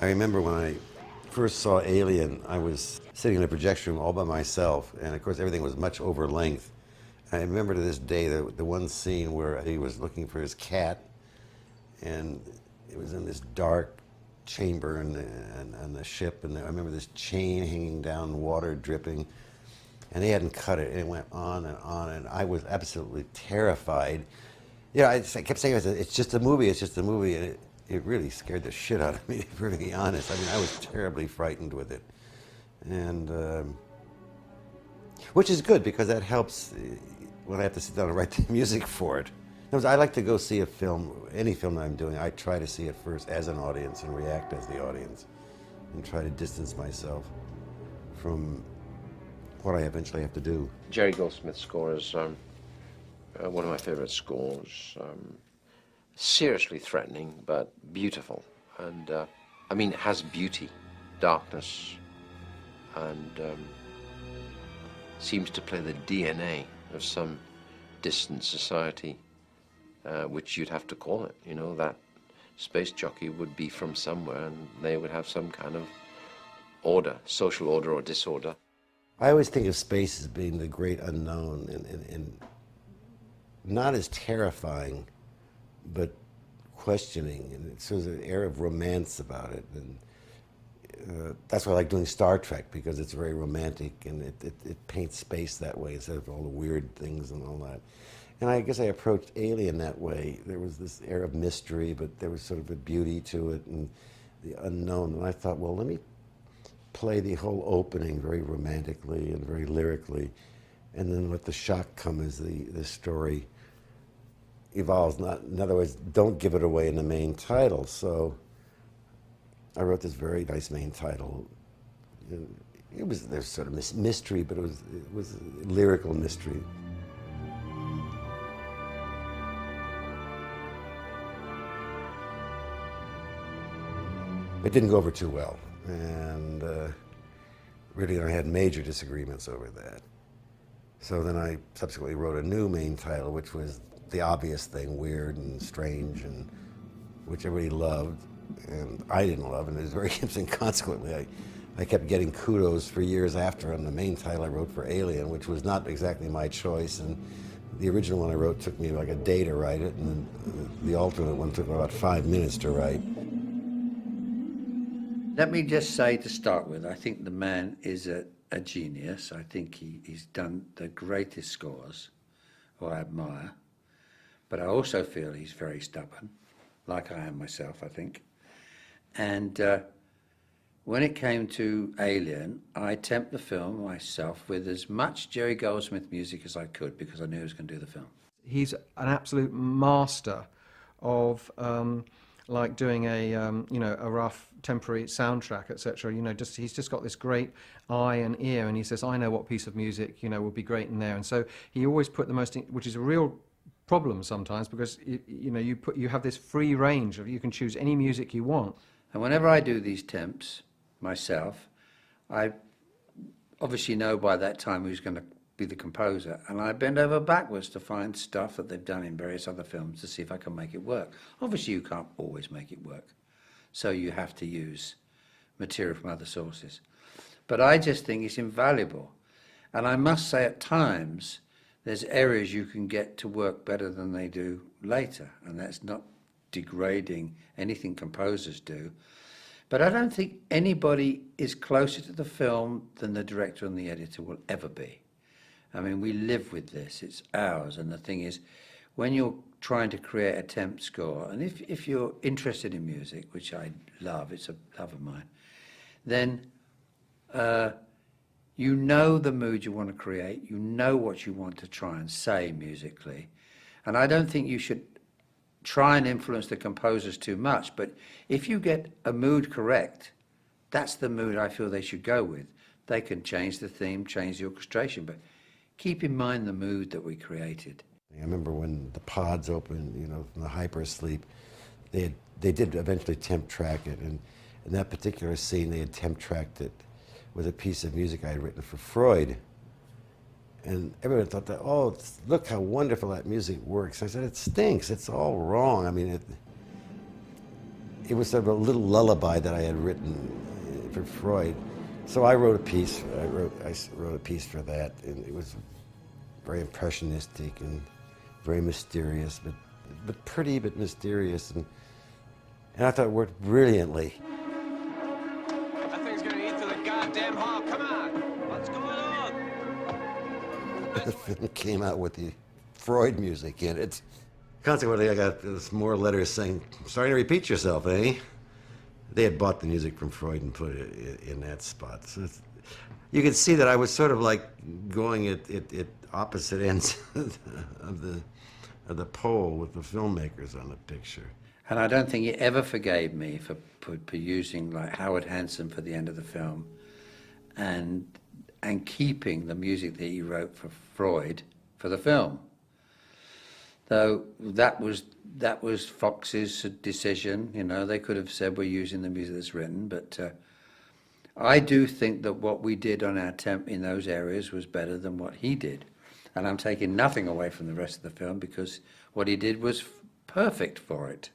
I remember when I first saw Alien, I was sitting in a projection room all by myself, and of course everything was much over length. I remember to this day the one scene where he was looking for his cat, and it was in this dark chamber on the ship, and I remember this chain hanging down, water dripping, and they hadn't cut it, and it went on, and I was absolutely terrified. Yeah, I kept saying, it's just a movie, it's just a movie, and it really scared the shit out of me, to be really honest. I mean, I was terribly frightened with it. And, which is good, because that helps when I have to sit down and write the music for it. I like to go see a film, any film that I'm doing, I try to see it first as an audience and react as the audience, and try to distance myself from what I eventually have to do. Jerry Goldsmith's score is one of my favorite scores. Seriously threatening, but beautiful. And, I mean, it has beauty, darkness, and seems to play the DNA of some distant society, which you'd have to call it. You know, that space jockey would be from somewhere, and they would have some kind of order, social order or disorder. I always think of space as being the great unknown, and not as terrifying, but questioning, and so there's an air of romance about it. And that's why I like doing Star Trek, because it's very romantic, and it paints space that way instead of all the weird things and all that. And I guess I approached Alien that way. There was this air of mystery, but there was sort of a beauty to it and the unknown. And I thought, well, let me play the whole opening very romantically and very lyrically, and then let the shock come as the story evolves. In other words, don't give it away in the main title. So I wrote this very nice main title. There's sort of mystery, but it was lyrical mystery. It didn't go over too well, and really I had major disagreements over that. So then I subsequently wrote a new main title, which was the obvious thing, weird and strange, and which everybody loved, and I didn't love, and it was very interesting. Consequently, I kept getting kudos for years after on the main title I wrote for Alien, which was not exactly my choice, and the original one I wrote took me like a day to write it, and the alternate one took about 5 minutes to write. Let me just say to start with, I think the man is a genius. I think he's done the greatest scores, who I admire. But I also feel he's very stubborn, like I am myself, I think. And when it came to Alien, I temped the film myself with as much Jerry Goldsmith music as I could, because I knew he was going to do the film. He's an absolute master of like doing a a rough temporary soundtrack, etc. He's just got this great eye and ear, and he says, I know what piece of music would be great in there. And so he always put the most, which is a real problem sometimes, because you have this free range of, you can choose any music you want. And whenever I do these temps myself, I obviously know by that time who's going to be the composer, and I bend over backwards to find stuff that they've done in various other films to see if I can make it work. Obviously you can't always make it work, so you have to use material from other sources. But I just think it's invaluable, and I must say at times there's areas you can get to work better than they do later, and that's not degrading anything composers do. But I don't think anybody is closer to the film than the director and the editor will ever be. I mean, we live with this, it's ours, and the thing is, when you're trying to create a temp score, and if you're interested in music, which I love, it's a love of mine, then you know the mood you want to create, you know what you want to try and say musically, and I don't think you should try and influence the composers too much, but if you get a mood correct, that's the mood I feel they should go with. They can change the theme, change the orchestration, but keep in mind the mood that we created. I remember when the pods opened, from the hypersleep, they did eventually temp track it, and in that particular scene they had temp tracked it with a piece of music I had written for Freud. And everyone thought that, oh, look how wonderful that music works. I said, it stinks, it's all wrong. I mean, it was sort of a little lullaby that I had written for Freud. So I wrote a piece. I wrote a piece for that, and it was very impressionistic and very mysterious, but pretty, but mysterious, and I thought it worked brilliantly. That thing's gonna eat through the goddamn hall. Come on, what's going on? The film came out with the Freud music in it. Consequently, I got more letters saying, "Sorry to repeat yourself, eh?" They had bought the music from Freud and put it in that spot. So you could see that I was sort of like going at opposite ends of the pole with the filmmakers on the picture. And I don't think he ever forgave me for using like Howard Hanson for the end of the film, and keeping the music that he wrote for Freud for the film. Though that was Fox's decision. You know, they could have said we're using the music that's written, but I do think that what we did on our temp in those areas was better than what he did. And I'm taking nothing away from the rest of the film, because what he did was perfect for it.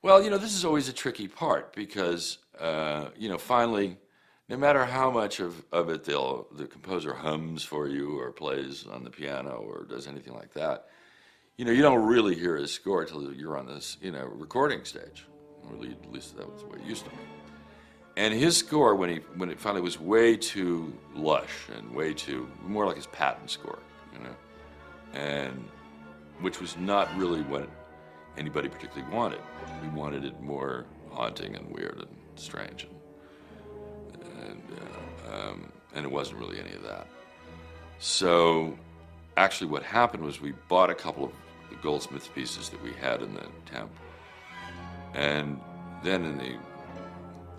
Well, this is always a tricky part, because, finally, no matter how much of it the composer hums for you or plays on the piano or does anything like that, you don't really hear his score until you're on this, recording stage. Or at least that was the way it used to be. And his score, when it finally was way too lush and way too, more like his Patton score, and which was not really what anybody particularly wanted. We wanted it more haunting and weird and strange, and it wasn't really any of that. So actually what happened was we bought a couple of the Goldsmith pieces that we had in the temp, and then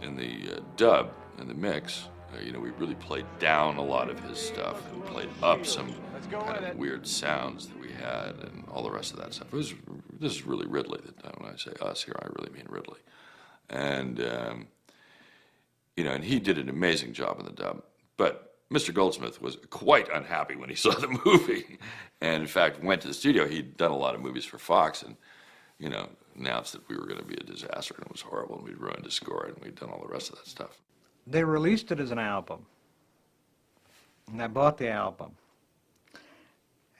in the dub, in the mix, we really played down a lot of his stuff and played up some kind of weird sounds that we had and all the rest of that stuff. This is really Ridley. When I say us here, I really mean Ridley. And, and he did an amazing job in the dub. But Mr. Goldsmith was quite unhappy when he saw the movie. And in fact, went to the studio. He'd done a lot of movies for Fox and, announced that we were going to be a disaster and it was horrible and we'd ruined his score and we'd done all the rest of that stuff. They released it as an album, and I bought the album.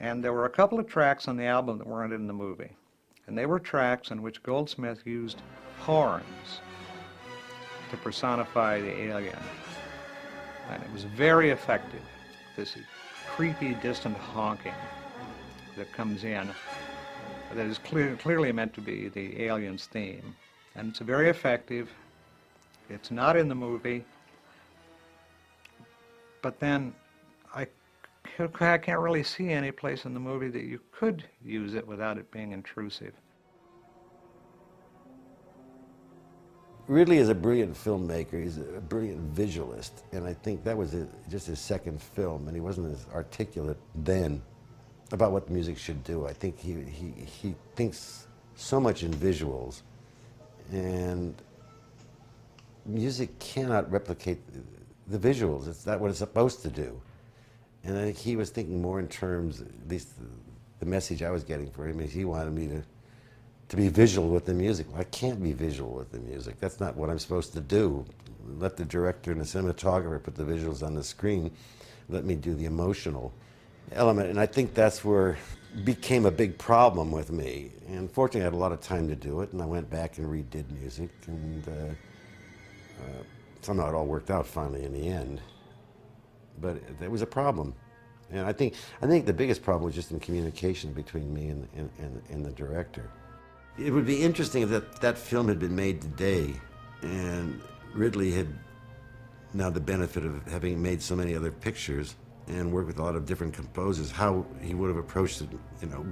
And there were a couple of tracks on the album that weren't in the movie. And they were tracks in which Goldsmith used horns to personify the alien. And it was very effective, this creepy, distant honking that comes in, that is clearly meant to be the alien's theme. And it's very effective. It's not in the movie. But then I can't really see any place in the movie that you could use it without it being intrusive. Ridley is a brilliant filmmaker. He's a brilliant visualist, and I think that was just his second film, and he wasn't as articulate then about what the music should do. I think he thinks so much in visuals, and music cannot replicate the visuals. It's not what it's supposed to do. And I think he was thinking more in terms, at least the message I was getting for him is he wanted me to be visual with the music. Well, I can't be visual with the music. That's not what I'm supposed to do. Let the director and the cinematographer put the visuals on the screen. Let me do the emotional element. And I think that's where it became a big problem with me. And fortunately, I had a lot of time to do it, and I went back and redid music, and somehow it all worked out finally in the end. But there was a problem. And I think the biggest problem was just in communication between me and the director. It would be interesting if that film had been made today and Ridley had now the benefit of having made so many other pictures and worked with a lot of different composers, how he would have approached it,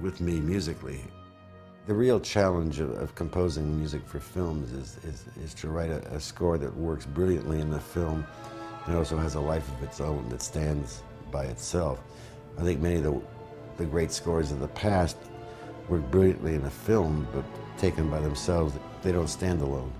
with me musically. The real challenge of composing music for films is to write a score that works brilliantly in the film and also has a life of its own that stands by itself. I think many of the great scores of the past work brilliantly in a film, but taken by themselves, they don't stand alone.